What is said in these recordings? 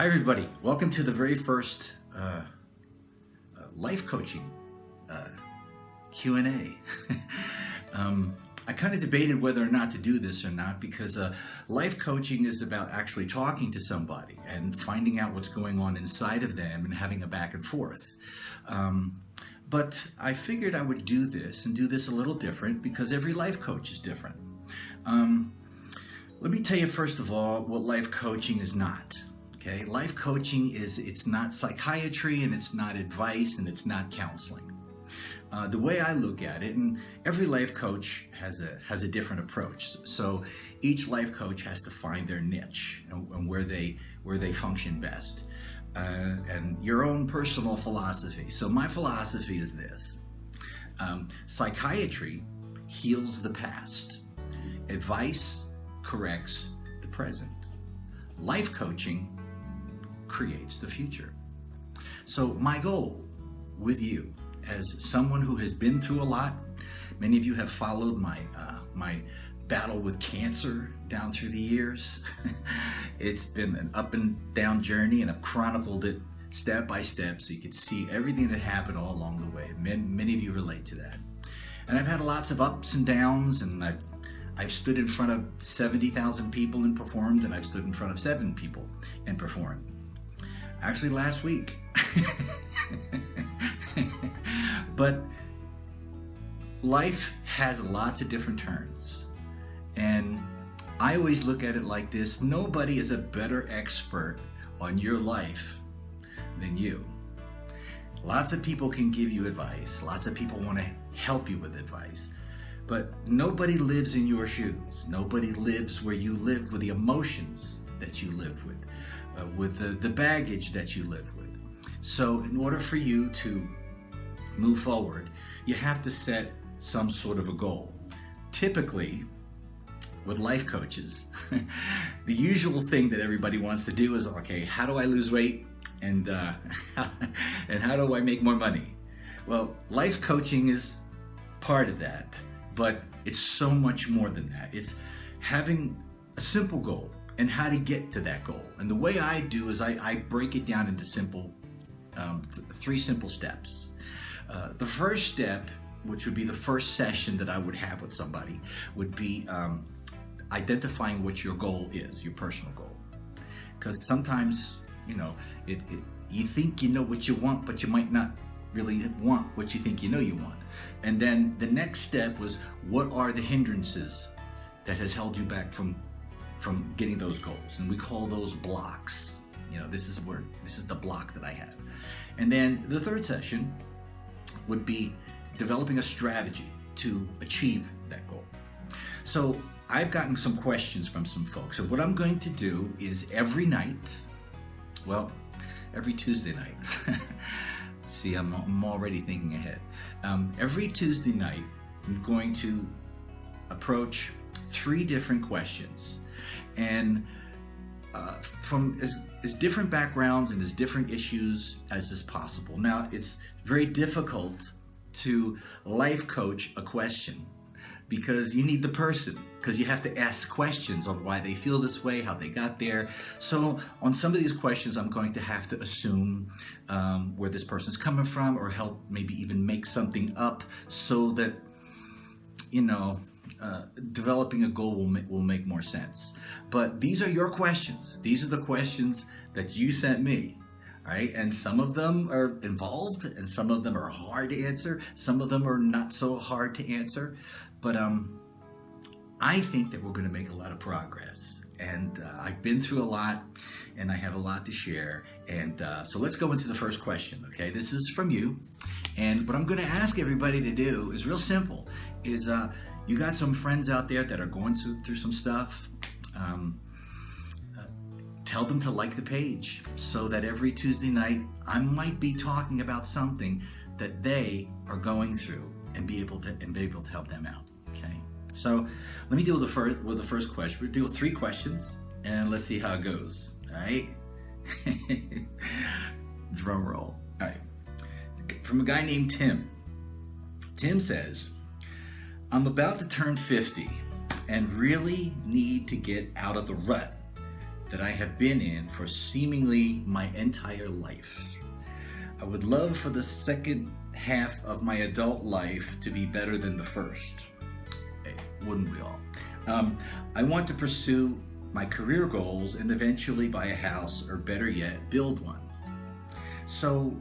Hi everybody, welcome to the very first life coaching Q&A. I kind of debated whether or not to do this or not because life coaching is about actually talking to somebody and finding out what's going on inside of them and having a back and forth. But I figured I would do this and do this a little different because every life coach is different. Let me tell you first of all what life coaching is not. Okay, life coaching it's not psychiatry and it's not advice and it's not counseling. The way I look at it, and every life coach has a different approach. So each life coach has to find their niche and where they function best, and your own personal philosophy. So my philosophy is this: psychiatry heals the past, advice corrects the present, life coaching creates the future. So my goal with you, as someone who has been through a lot, many of you have followed my battle with cancer down through the years. It's been an up and down journey, and I've chronicled it step by step so you can see everything that happened all along the way. Many of you relate to that. And I've had lots of ups and downs, and I've stood in front of 70,000 people and performed, and I've stood in front of 7 people and performed. Actually last week. But life has lots of different turns, and I always look at it like this: nobody is a better expert on your life than you. Lots of people can give you advice, lots of people want to help you with advice, but nobody lives in your shoes. Nobody lives where you live, with the emotions that you live with the baggage that you live with. So in order for you to move forward, you have to set some sort of a goal. Typically, with life coaches, the usual thing that everybody wants to do is, okay, how do I lose weight, and how do I make more money? Well, life coaching is part of that, but it's so much more than that. It's having a simple goal and how to get to that goal. And the way I do is I break it down into three simple steps. The first step, which would be the first session that I would have with somebody, would be identifying what your goal is, your personal goal. Because sometimes, you think you know what you want, but you might not really want what you think you know you want. And then the next step was, what are the hindrances that has held you back from getting those goals? And we call those blocks. This is the block that I have. And then the third session would be developing a strategy to achieve that goal. So I've gotten some questions from some folks. So what I'm going to do is every Tuesday night. See, I'm already thinking ahead. Every Tuesday night, I'm going to approach 3 different questions, and from as different backgrounds and as different issues as is possible. Now, it's very difficult to life coach a question because you need the person, because you have to ask questions on why they feel this way, how they got there. So on some of these questions, I'm going to have to assume where this person's coming from, or help maybe even make something up so that, developing a goal will make more sense. But these are your questions. These are the questions that you sent me, right? And some of them are involved, and some of them are hard to answer. Some of them are not so hard to answer. But I think that we're going to make a lot of progress. And I've been through a lot, and I have a lot to share. And so let's go into the first question, okay? This is from you. And what I'm going to ask everybody to do is real simple. You got some friends out there that are going through some stuff. Tell them to like the page, so that every Tuesday night I might be talking about something that they are going through and be able to help them out. Okay. So let me deal with the first question. We'll deal with 3 questions, and let's see how it goes. All right. Drum roll. All right. From a guy named Tim. Tim says, I'm about to turn 50 and really need to get out of the rut that I have been in for seemingly my entire life. I would love for the second half of my adult life to be better than the first. Hey, wouldn't we all? I want to pursue my career goals and eventually buy a house, or better yet, build one. So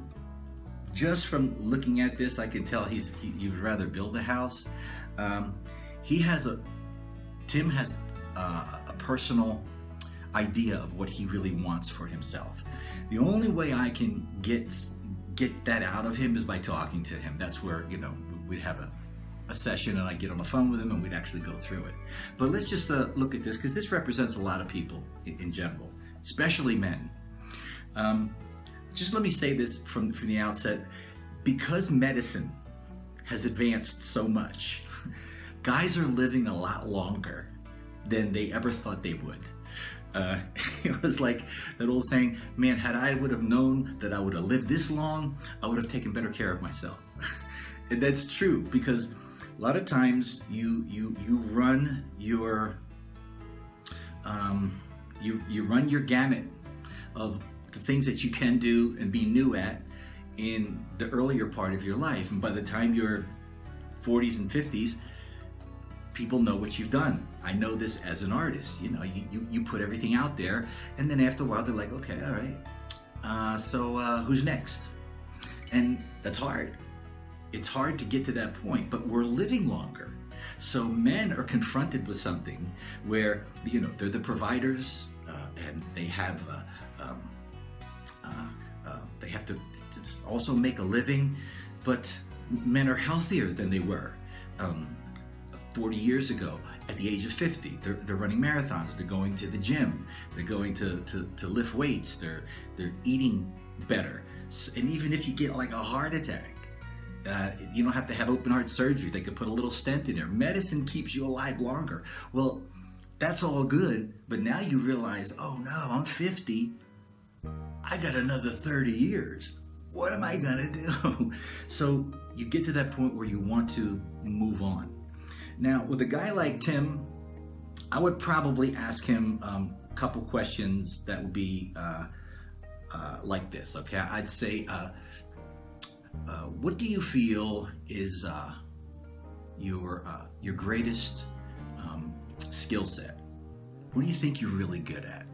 just from looking at this, I can tell he would rather build a house. Tim has a personal idea of what he really wants for himself. The only way I can get that out of him is by talking to him. That's where, we'd have a session and I'd get on the phone with him and we'd actually go through it. But let's just look at this, because this represents a lot of people in general, especially men. Just let me say this from the outset. Because medicine has advanced so much, guys are living a lot longer than they ever thought they would. It was like that old saying, man, had I would have known that I would have lived this long, I would have taken better care of myself. And that's true, because a lot of times you run your you run your gamut of the things that you can do and be new at in the earlier part of your life, and by the time you're 40s and 50s, people know what you've done. I know this as an artist. You put everything out there, and then after a while they're like, okay, all right, so who's next? And that's hard. It's hard to get to that point, but we're living longer. So men are confronted with something where, they're the providers, and they have to also make a living, but men are healthier than they were 40 years ago. At the age of 50, they're running marathons, they're going to the gym, they're going to lift weights, they're eating better. And even if you get like a heart attack, you don't have to have open heart surgery. They could put a little stent in there. Medicine keeps you alive longer. Well, that's all good, but now you realize, oh no, I'm 50. I got another 30 years. What am I gonna do? So you get to that point where you want to move on. Now, with a guy like Tim, I would probably ask him a couple questions that would be like this, okay? I'd say, what do you feel is your greatest skill set? What do you think you're really good at?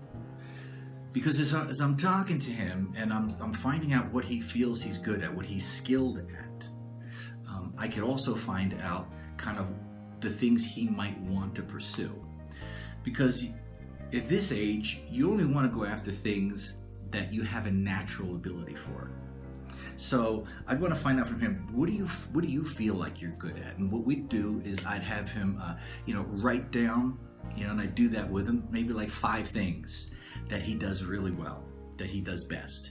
Because as I'm talking to him and I'm finding out what he feels he's good at, what he's skilled at, I could also find out kind of the things he might want to pursue. Because at this age, you only want to go after things that you have a natural ability for. So I'd want to find out from him, what do you feel like you're good at? And what we'd do is I'd have him, write down, and I'd do that with him, maybe like 5 things that he does really well, that he does best.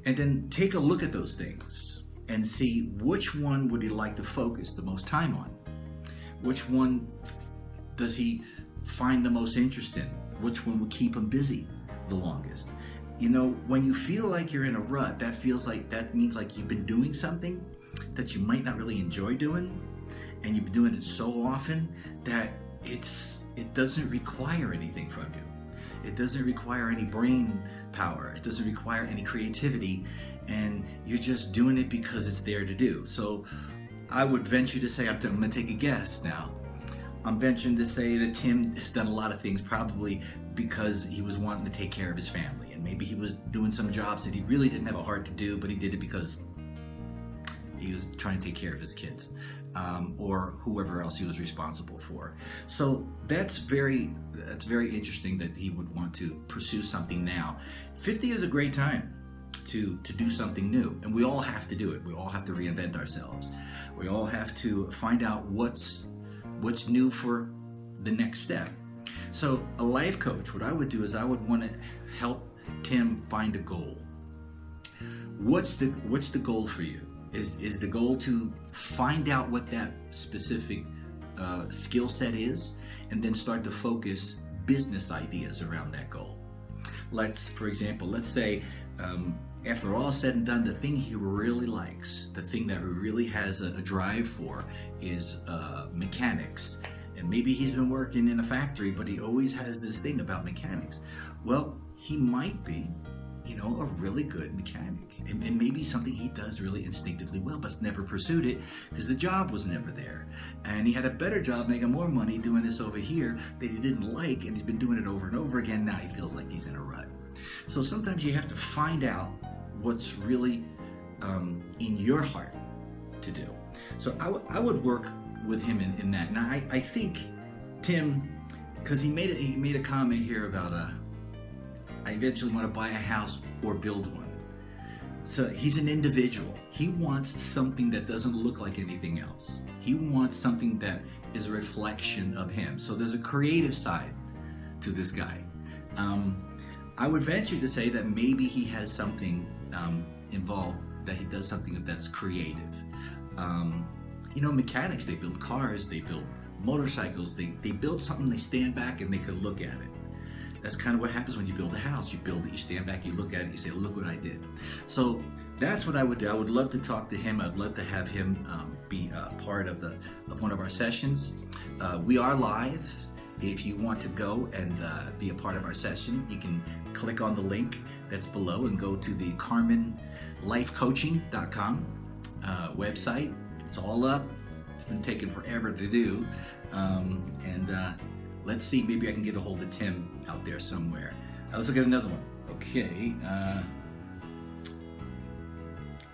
And then take a look at those things and see which one would he like to focus the most time on. Which one does he find the most interest in? Which one would keep him busy the longest? When you feel like you're in a rut, that means like you've been doing something that you might not really enjoy doing, and you've been doing it so often that it doesn't require anything from you. It doesn't require any brain power. It doesn't require any creativity, and you're just doing it because it's there to do. So I would venture to say, I'm going to take a guess now. I'm venturing to say that Tim has done a lot of things probably because he was wanting to take care of his family, and maybe he was doing some jobs that he really didn't have a heart to do, but he did it because he was trying to take care of his kids, or whoever else he was responsible for. So that's very interesting that he would want to pursue something now. 50 is a great time to do something new, and we all have to do it. We all have to reinvent ourselves. We all have to find out what's new for the next step. So a life coach, what I would do is I would want to help Tim find a goal. What's the goal for you? Is the goal to find out what that specific skill set is, and then start to focus business ideas around that goal? For example, let's say after all said and done, the thing he really likes, the thing that he really has a drive for, is mechanics. And maybe he's been working in a factory, but he always has this thing about mechanics. Well, he might be, a really good mechanic. And maybe something he does really instinctively well, but's never pursued it because the job was never there. And he had a better job making more money doing this over here that he didn't like, and he's been doing it over and over again. Now he feels like he's in a rut. So sometimes you have to find out what's really in your heart to do. So I would work with him in that. Now I think Tim, because he made a comment here about I eventually want to buy a house or build one. So he's an individual. He wants something that doesn't look like anything else. He wants something that is a reflection of him. So there's a creative side to this guy. I would venture to say that maybe he has something involved, that he does something that's creative. Mechanics, they build cars, they build motorcycles, they build something, they stand back and they can look at it. That's kind of what happens when you build a house. You build it, you stand back, you look at it, you say, look what I did. So that's what I would do. I would love to talk to him. I'd love to have him be part of one of our sessions. We are live. If you want to go and be a part of our session, you can click on the link that's below and go to the CarmenLifeCoaching.com website. It's all up. It's been taking forever to do. Let's see, maybe I can get a hold of Tim out there somewhere. Let's look at another one. Okay.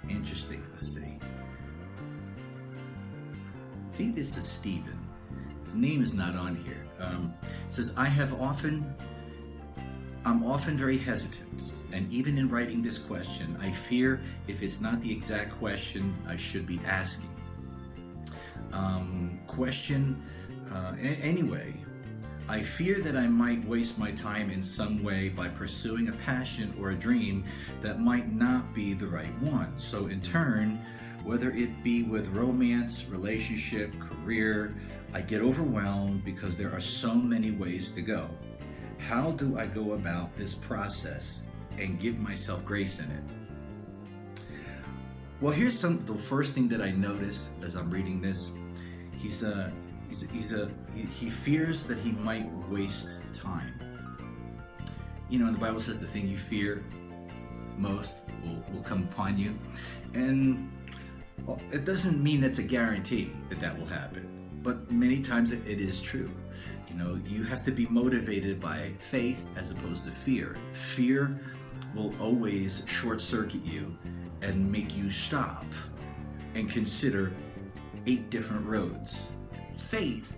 Interesting. Let's see. I think this is Stephen. His name is not on here. It says, I'm often very hesitant, and even in writing this question, I fear if it's not the exact question I should be asking. Anyway, I fear that I might waste my time in some way by pursuing a passion or a dream that might not be the right one. So in turn, whether it be with romance, relationship, career, I get overwhelmed because there are so many ways to go. How do I go about this process and give myself grace in it? Well, here's the first thing that I noticed as I'm reading this. He fears that he might waste time. And the Bible says the thing you fear most will come upon you. And it doesn't mean it's a guarantee that will happen. But many times it is true. You have to be motivated by faith as opposed to fear. Fear will always short circuit you and make you stop and consider 8 different roads. Faith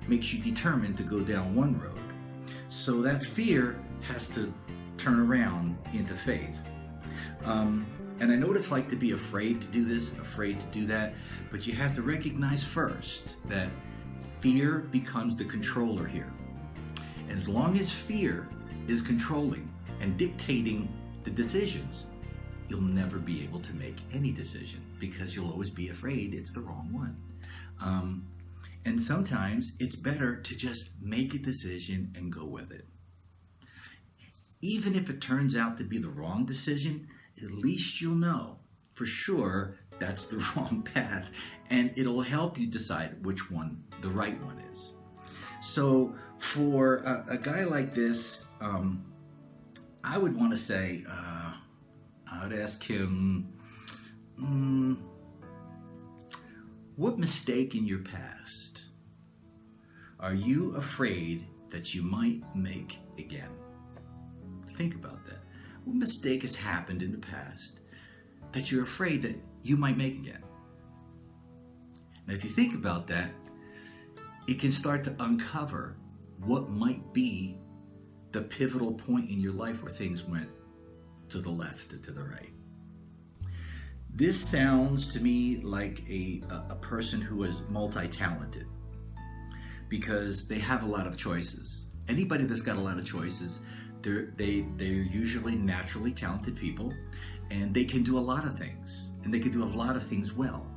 makes you determined to go down one road. So that fear has to turn around into faith. And I know what it's like to be afraid to do this, afraid to do that, but you have to recognize first that fear becomes the controller here. And as long as fear is controlling and dictating the decisions, you'll never be able to make any decision because you'll always be afraid it's the wrong one. And sometimes it's better to just make a decision and go with it. Even if it turns out to be the wrong decision, at least you'll know for sure that's the wrong path, and it'll help you decide which one the right one is. So for a guy like this, I would want to say, I would ask him, what mistake in your past are you afraid that you might make again? Think about that. What mistake has happened in the past that you're afraid that you might make again? Now, if you think about that, it can start to uncover what might be the pivotal point in your life where things went to the left or to the right. This sounds to me like a person who is multi-talented because they have a lot of choices. Anybody that's got a lot of choices, they're usually naturally talented people, and they can do a lot of things, and they can do a lot of things well.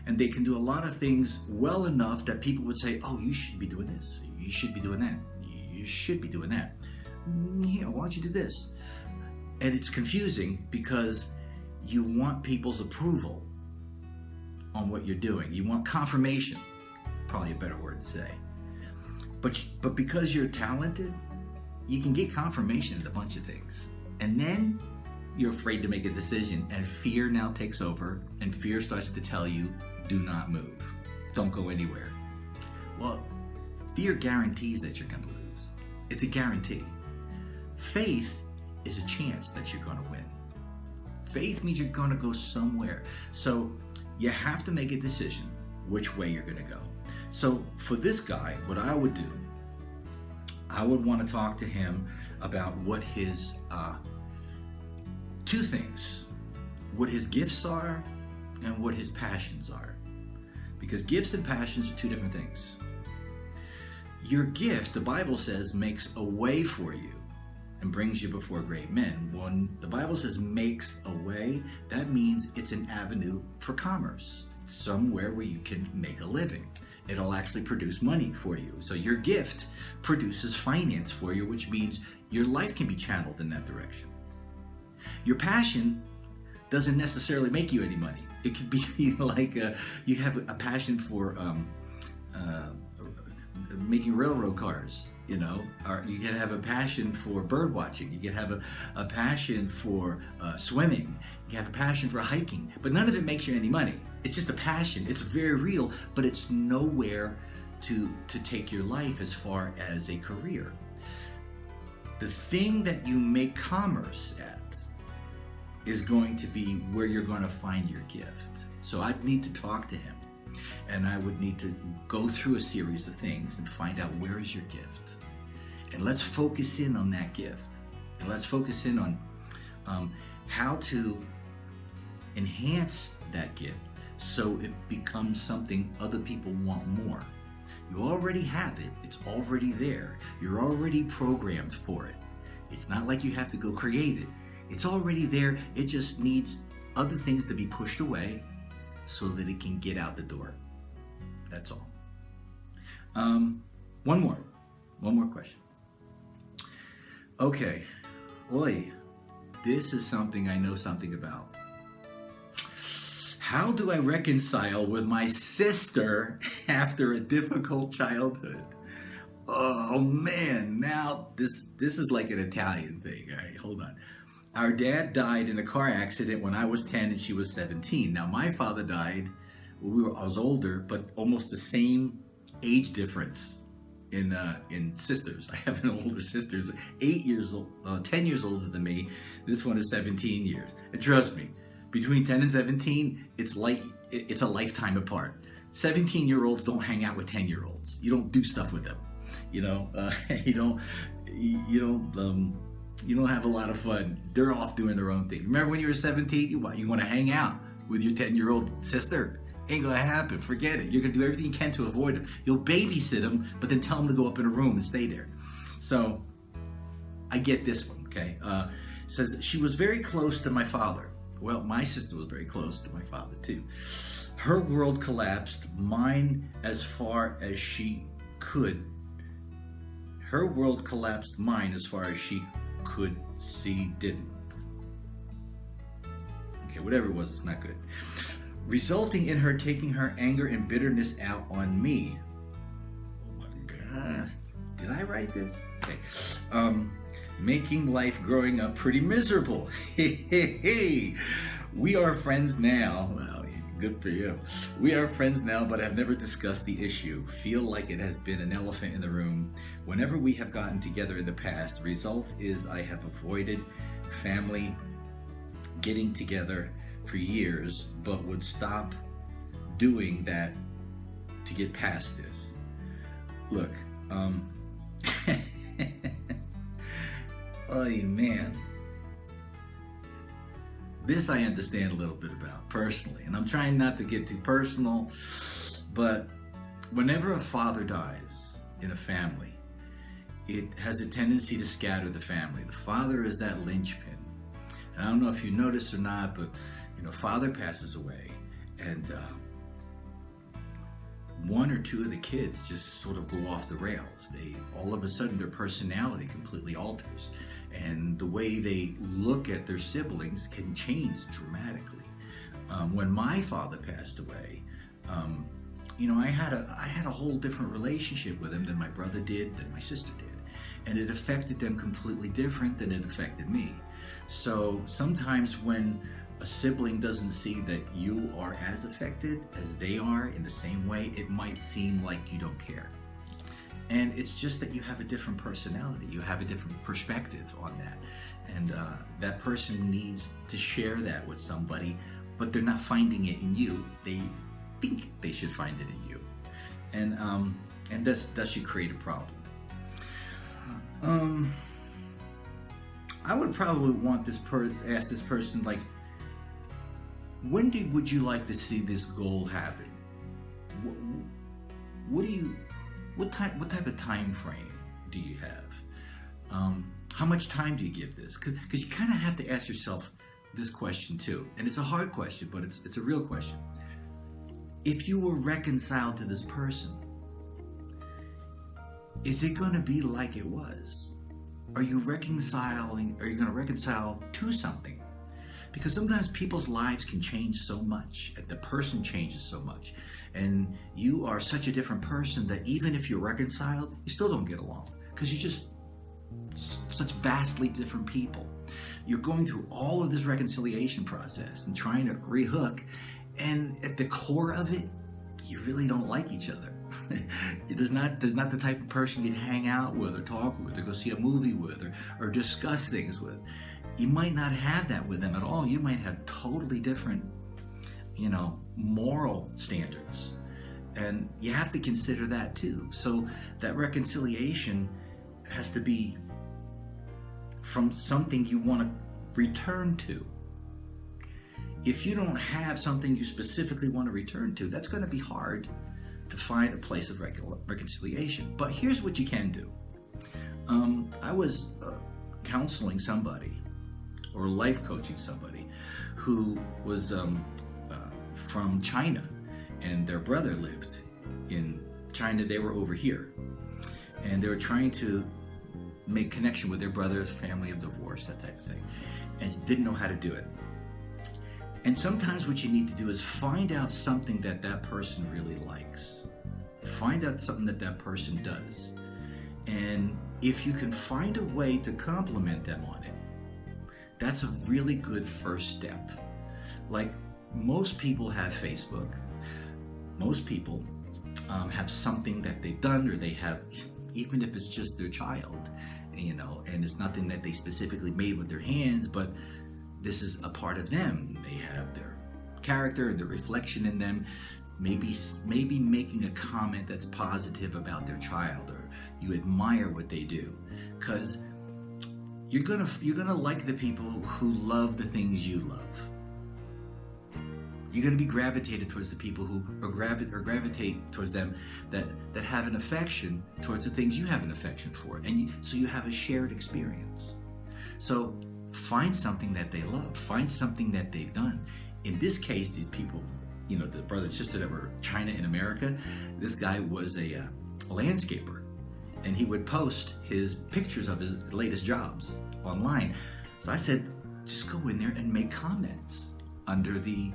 And they can do a lot of things well enough that people would say, oh, you should be doing this, you should be doing that, you should be doing that. Why don't you do this? And it's confusing because you want people's approval on what you're doing. You want confirmation, probably a better word to say. But because you're talented you can get confirmation in a bunch of things. And then you're afraid to make a decision, and fear now takes over, and fear starts to tell you, do not move. Don't go anywhere. Well, fear guarantees that you're going to lose. It's a guarantee. Faith is a chance that you're going to win. Faith means you're going to go somewhere. So you have to make a decision which way you're going to go. So for this guy, what I would do, I would want to talk to him about what his, two things, what his gifts are and what his passions are. Because gifts and passions are two different things. Your gift, the Bible says, makes a way for you and brings you before great men. When the Bible says makes a way, that means it's an avenue for commerce, somewhere where you can make a living. It'll actually produce money for you. So your gift produces finance for you, which means your life can be channeled in that direction. Your passion doesn't necessarily make you any money. It could be like you have a passion for making railroad cars, you know, or you can have a passion for bird watching. You can have a passion for swimming. You can have a passion for hiking, but none of it makes you any money. It's just a passion. It's very real, but it's nowhere to take your life as far as a career. The thing that you make commerce at is going to be where you're going to find your gift. So I'd need to talk to him, and I would need to go through a series of things and find out where is your gift. And let's focus in on that gift. And let's focus in on how to enhance that gift so it becomes something other people want more. You already have it. It's already there. You're already programmed for it. It's not like you have to go create it. It's already there. It just needs other things to be pushed away so that it can get out the door. That's all. One more question. Okay. Oi, this is something I know something about. How do I reconcile with my sister after a difficult childhood? Oh man, now this is like an Italian thing. All right, hold on. Our dad died in a car accident when I was 10 and she was 17. Now my father died when I was older, but almost the same age difference in sisters. I have an older sister, 8 years old, 10 years older than me. This one is 17 years. And trust me, between 10 and 17, it's a lifetime apart. 17-year-olds don't hang out with 10-year-olds. You don't do stuff with them. You know, you don't have a lot of fun. They're off doing their own thing. Remember when you were 17, you want to hang out with your 10-year-old sister? Ain't gonna happen. Forget it. You're gonna do everything you can to avoid them. You'll babysit them, but then tell them to go up in a room and stay there. So I get this one. Okay, says she was very close to my father. Well, my sister was very close to my father too. Her world collapsed, mine as far as she could. Her world collapsed, mine as far as she could see didn't. Okay, whatever it was, it's not good. Resulting in her taking her anger and bitterness out on me. Oh my God. Did I write this? Okay. Making life growing up pretty miserable. Hey. We are friends now. Well, good for you. We are friends now, but have never discussed the issue. Feel like it has been an elephant in the room. Whenever we have gotten together in the past, the result is I have avoided family getting together for years, but would stop doing that to get past this. Look, oh man. This I understand a little bit about personally, and I'm trying not to get too personal, but whenever a father dies in a family, it has a tendency to scatter the family. The father is that linchpin. And I don't know if you noticed or not, but father passes away, and one or two of the kids just sort of go off the rails. They all of a sudden their personality completely alters, and the way they look at their siblings can change dramatically. When my father passed away, I had a whole different relationship with him than my brother did, than my sister did, and it affected them completely different than it affected me. So sometimes when a sibling doesn't see that you are as affected as they are in the same way, it might seem like you don't care. And it's just that you have a different personality, you have a different perspective on that. And that person needs to share that with somebody, but they're not finding it in you. They think they should find it in you. And that should create a problem. I would probably want ask this person, like, when would you like to see this goal happen? What type of time frame do you have? How much time do you give this? Because you kind of have to ask yourself this question too, and it's a hard question, but it's a real question. If you were reconciled to this person, is it going to be like it was? Are you reconciling? Are you going to reconcile to something? Because sometimes people's lives can change so much, and the person changes so much, and you are such a different person that even if you're reconciled, you still don't get along because you're just such vastly different people. You're going through all of this reconciliation process and trying to rehook, and at the core of it, you really don't like each other. There's not the type of person you'd hang out with or talk with or go see a movie with or discuss things with. You might not have that with them at all. You might have totally different, moral standards. And you have to consider that too. So that reconciliation has to be from something you want to return to. If you don't have something you specifically want to return to, that's going to be hard to find a place of reconciliation. But here's what you can do. I was counseling somebody or life coaching somebody who was from China, and their brother lived in China. They were over here, and they were trying to make connection with their brother's family of divorce, that type of thing, and didn't know how to do it. And sometimes what you need to do is find out something that person really likes. Find out something that person does. And if you can find a way to compliment them on it, that's a really good first step. Like, most people have Facebook. Most people have something that they've done, or they have, even if it's just their child, and it's nothing that they specifically made with their hands, but this is a part of them. They have their character and their reflection in them. Maybe making a comment that's positive about their child, or you admire what they do, because you're gonna like the people who love the things you love. You're gonna be gravitated towards the people who gravitate towards them that have an affection towards the things you have an affection for, and so you have a shared experience. So find something that they love. Find something that they've done. In this case, these people, the brother and sister that were China in America, this guy was a landscaper, and he would post his pictures of his latest jobs online. So I said, just go in there and make comments under the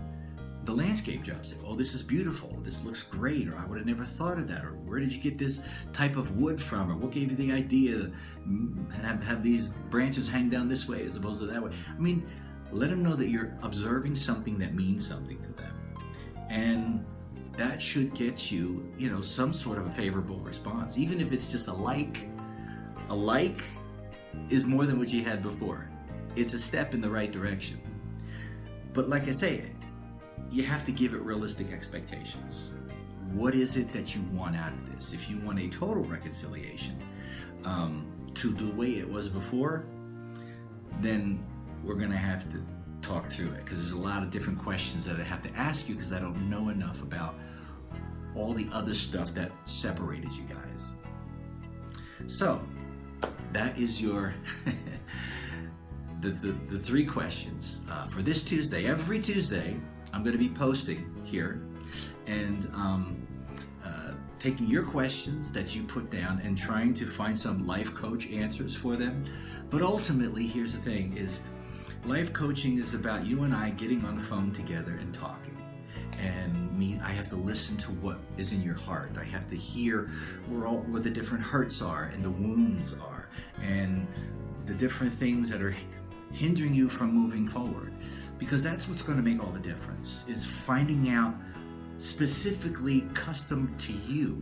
landscape jobs. Say, oh, this is beautiful, this looks great, or I would have never thought of that, or where did you get this type of wood from, or what gave you the idea have these branches hang down this way as opposed to that way. I mean, let them know that you're observing something that means something to them, and that should get you, some sort of a favorable response. Even if it's just a like is more than what you had before. It's a step in the right direction. But like I say, you have to give it realistic expectations. What is it that you want out of this? If you want a total reconciliation to the way it was before, then we're going to have to talk through it, because there's a lot of different questions that I have to ask you, because I don't know enough about all the other stuff that separated you guys. So that is your the three questions for this Tuesday. Every Tuesday I'm going to be posting here and taking your questions that you put down and trying to find some life coach answers for them. But ultimately, here's the thing, is life coaching is about you and I getting on the phone together and talking. and I have to listen to what is in your heart. I have to hear where the different hurts are and the wounds are and the different things that are hindering you from moving forward. Because that's what's going to make all the difference, is finding out specifically custom to you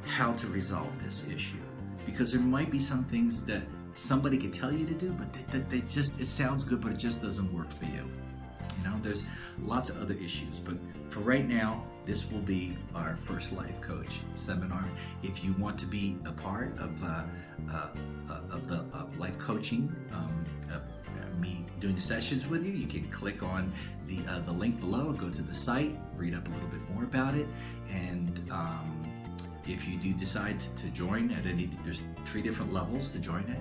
how to resolve this issue. Because there might be some things that somebody can tell you to do, but they just, it sounds good, but it just doesn't work for you. You know, there's lots of other issues, but for right now, this will be our first life coach seminar. If you want to be a part of the life coaching, me doing sessions with you, you can click on the link below, go to the site, read up a little bit more about it, and if you do decide to join at there's 3 different levels to join at,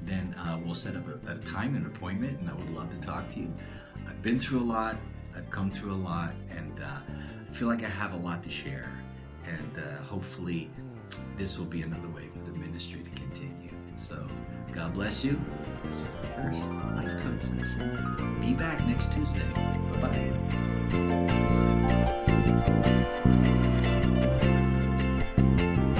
then we'll set up a time and appointment, and I would love to talk to you. I've been through a lot, I've come through a lot, and I feel like I have a lot to share, and hopefully this will be another way for the ministry to continue. So God bless you. This was the first Life Coach session. Be back next Tuesday. Bye-bye.